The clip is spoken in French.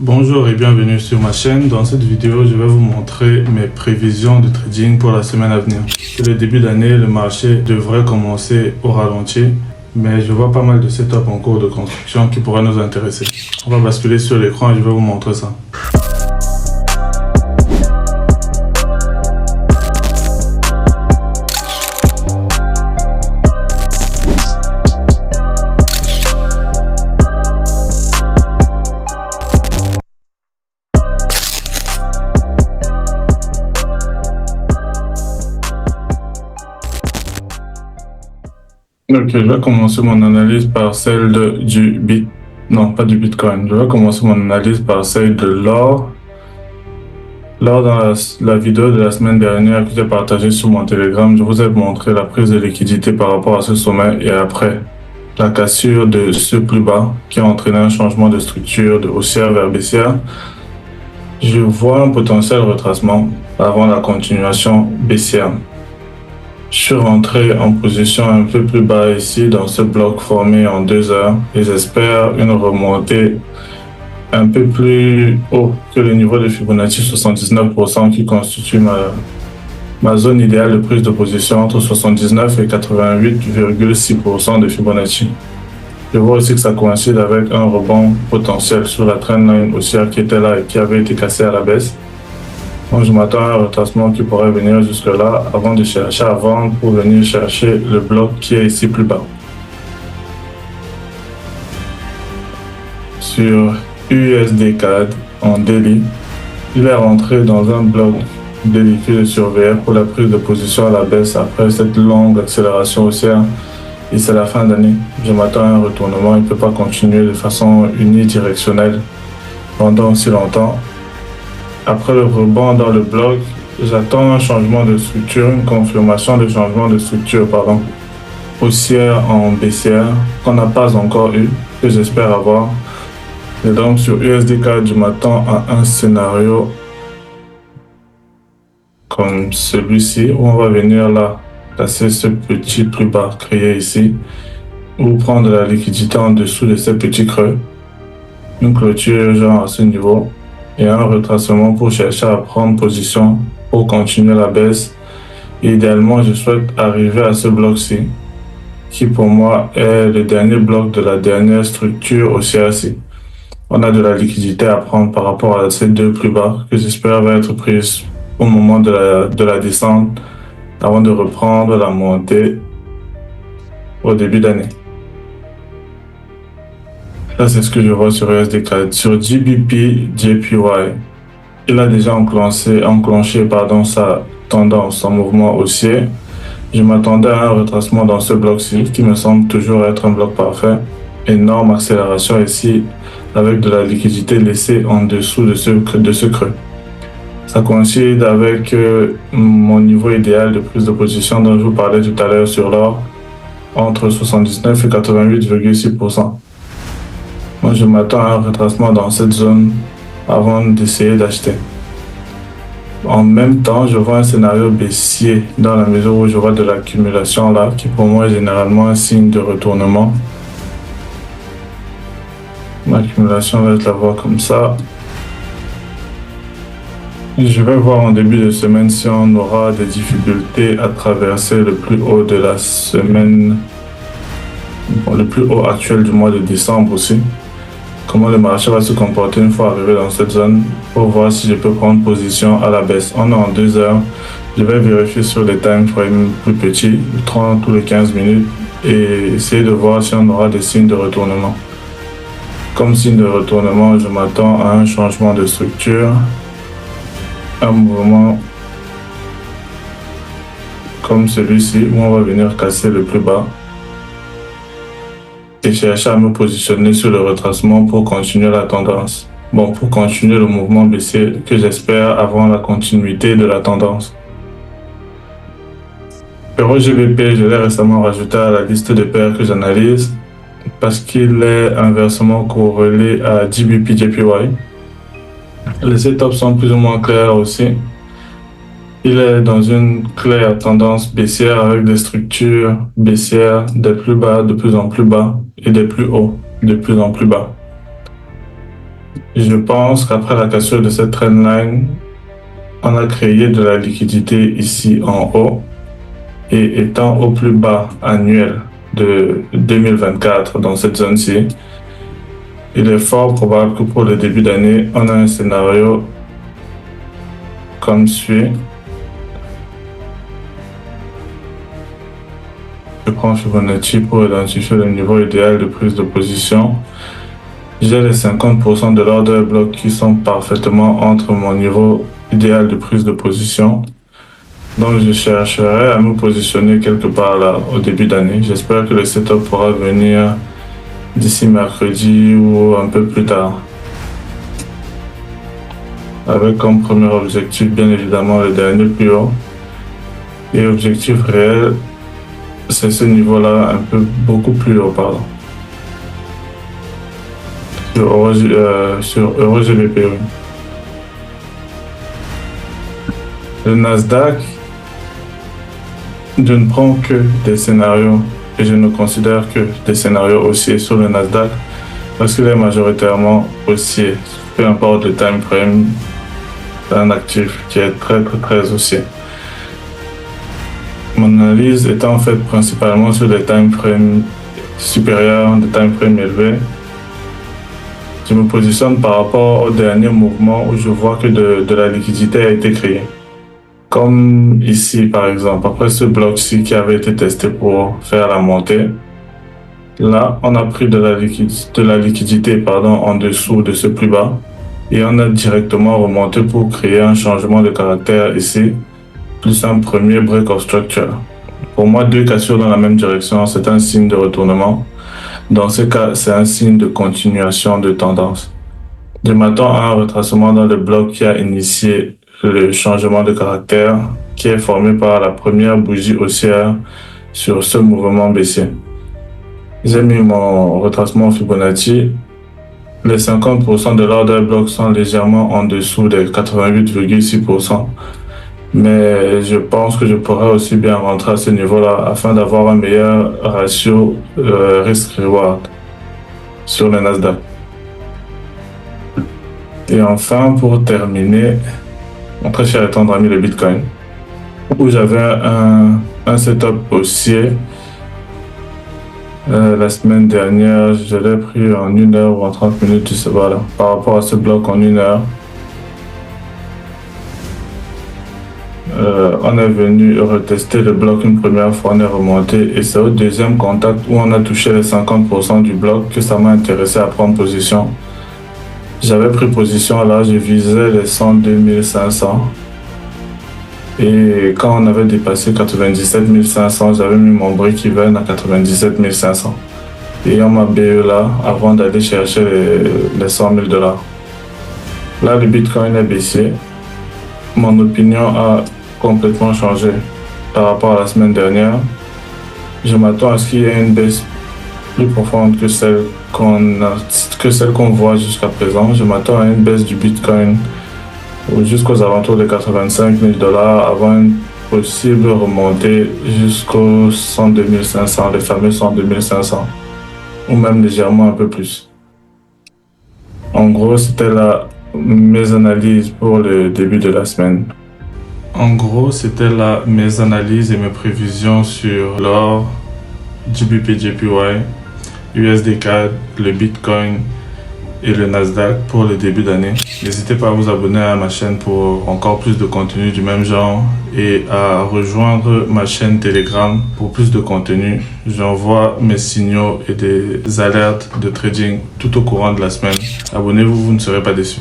Bonjour et bienvenue sur ma chaîne. Dans cette vidéo, je vais vous montrer mes prévisions de trading pour la semaine à venir. C'est le début d'année, le marché devrait commencer au ralenti, mais je vois pas mal de setups en cours de construction qui pourraient nous intéresser. On va basculer sur l'écran et je vais vous montrer ça. Ok, je vais commencer mon analyse par celle Non, pas du Bitcoin. Je vais commencer mon analyse par celle de l'or. Lors de la vidéo de la semaine dernière que j'ai partagée sur mon Telegram, je vous ai montré la prise de liquidité par rapport à ce sommet et après la cassure de ce plus bas qui a entraîné un changement de structure de haussière vers baissière. Je vois un potentiel retracement avant la continuation baissière. Je suis rentré en position un peu plus bas ici dans ce bloc formé en 2 heures et j'espère une remontée un peu plus haut que le niveau de Fibonacci 79% qui constitue ma zone idéale de prise de position entre 79 et 88,6% de Fibonacci. Je vois aussi que ça coïncide avec un rebond potentiel sur la trendline haussière qui était là et qui avait été cassée à la baisse. Donc je m'attends à un retracement qui pourrait venir jusque là avant de chercher à vendre pour venir chercher le bloc qui est ici plus bas. Sur USD-CAD en daily, il est rentré dans un bloc daily que je surveillais pour la prise de position à la baisse après cette longue accélération haussière et c'est la fin d'année. Je m'attends à un retournement, il ne peut pas continuer de façon unidirectionnelle pendant aussi longtemps. Après le rebond dans le bloc, j'attends un changement de structure, une confirmation de changement de structure, haussière en baissière, qu'on n'a pas encore eu, que j'espère avoir. Et donc sur USD-CAD, je m'attends à un scénario comme celui-ci, où on va venir là, casser ce petit plus bas créé ici, ou prendre de la liquidité en dessous de ces petits creux, une clôture genre à ce niveau, et un retracement pour chercher à prendre position pour continuer la baisse. Et idéalement, je souhaite arriver à ce bloc-ci, qui pour moi est le dernier bloc de la dernière structure haussière-ci. On a de la liquidité à prendre par rapport à ces deux plus bas, que j'espère va être prise au moment de la descente, avant de reprendre la montée au début d'année. Ça, c'est ce que je vois sur USD-CAD. Sur GBP JPY, il a déjà enclenché sa tendance en mouvement haussier. Je m'attendais à un retracement dans ce bloc-ci, qui me semble toujours être un bloc parfait. Énorme accélération ici, avec de la liquidité laissée en dessous de ce creux. Ça coïncide avec mon niveau idéal de prise de position dont je vous parlais tout à l'heure sur l'or, entre 79 et 88,6%. Moi, je m'attends à un retracement dans cette zone avant d'essayer d'acheter. En même temps, je vois un scénario baissier dans la mesure où je vois de l'accumulation là, qui pour moi est généralement un signe de retournement. L'accumulation va être la voir comme ça. Je vais voir en début de semaine si on aura des difficultés à traverser le plus haut de la semaine, le plus haut actuel du mois de décembre aussi. Comment le marché va se comporter une fois arrivé dans cette zone pour voir si je peux prendre position à la baisse. On est en 2 heures. Je vais vérifier sur les time frames plus petits, 30 ou les 15 minutes, et essayer de voir si on aura des signes de retournement. Comme signe de retournement, je m'attends à un changement de structure, un mouvement comme celui-ci où on va venir casser le plus bas et chercher à me positionner sur le retracement pour continuer la tendance. Pour continuer le mouvement baissier que j'espère avant la continuité de la tendance. EUR/GBP, je l'ai récemment rajouté à la liste de paires que j'analyse parce qu'il est inversement corrélé à GBP JPY. Les setups sont plus ou moins clairs aussi. Il est dans une claire tendance baissière avec des structures baissières des plus bas de plus en plus bas et des plus hauts de plus en plus bas. Je pense qu'après la cassure de cette trendline, on a créé de la liquidité ici en haut et étant au plus bas annuel de 2024 dans cette zone-ci, il est fort probable que pour le début d'année, on a un scénario comme suit. Je prends Fibonacci pour identifier le niveau idéal de prise de position. J'ai les 50% de l'order bloc qui sont parfaitement entre mon niveau idéal de prise de position. Donc je chercherai à me positionner quelque part là au début d'année. J'espère que le setup pourra venir d'ici mercredi ou un peu plus tard. Avec comme premier objectif bien évidemment le dernier plus haut. Et objectif réel, c'est ce niveau-là un peu beaucoup plus haut, pardon. Sur EuroGBP, oui. Le Nasdaq, je ne prends que des scénarios et je ne considère que des scénarios haussiers sur le Nasdaq parce qu'il est majoritairement haussier, peu importe le time frame d'un actif qui est très haussier. Mon analyse est en fait principalement sur des time frames supérieurs, des time frames élevés. Je me positionne par rapport au dernier mouvement où je vois que de la liquidité a été créée. Comme ici, par exemple, après ce bloc-ci qui avait été testé pour faire la montée, là, on a pris de la liquidité en dessous de ce plus bas et on a directement remonté pour créer un changement de caractère ici, plus un premier break of structure. Pour moi, deux cassures dans la même direction, c'est un signe de retournement. Dans ce cas, c'est un signe de continuation de tendance. Je m'attends à un retracement dans le bloc qui a initié le changement de caractère qui est formé par la première bougie haussière sur ce mouvement baissier. J'ai mis mon retracement Fibonacci. Les 50% de l'order bloc sont légèrement en dessous des 88,6%. Mais je pense que je pourrais aussi bien rentrer à ce niveau-là afin d'avoir un meilleur ratio risk-reward sur le Nasdaq. Et enfin, pour terminer, mon très cher et tendre ami le Bitcoin, où j'avais un setup haussier. La semaine dernière, je l'ai pris en 1 heure ou en 30 minutes, je sais pas là, par rapport à ce bloc en 1 heure. On est venu retester le bloc une première fois, on est remonté et c'est au deuxième contact où on a touché les 50% du bloc que ça m'a intéressé à prendre position. J'avais pris position là, je visais les 102 500 et quand on avait dépassé 97 500, j'avais mis mon break-even à 97 500 et on m'a BE là avant d'aller chercher les 100 000 $. Là, le Bitcoin est baissé. Mon opinion a complètement changé par rapport à la semaine dernière. Je m'attends à ce qu'il y ait une baisse plus profonde que celle qu'on voit jusqu'à présent. Je m'attends à une baisse du Bitcoin jusqu'aux alentours de 85 000 $ avant une possible remontée jusqu'aux 102 500, les fameux 102 500, ou même légèrement un peu plus. En gros, c'était là mes analyses pour le début de la semaine. En gros, c'était là mes analyses et mes prévisions sur l'or, GBP/JPY, USD/CAD, le Bitcoin et le Nasdaq pour le début d'année. N'hésitez pas à vous abonner à ma chaîne pour encore plus de contenu du même genre et à rejoindre ma chaîne Telegram pour plus de contenu. J'envoie mes signaux et des alertes de trading tout au courant de la semaine. Abonnez-vous, vous ne serez pas déçus.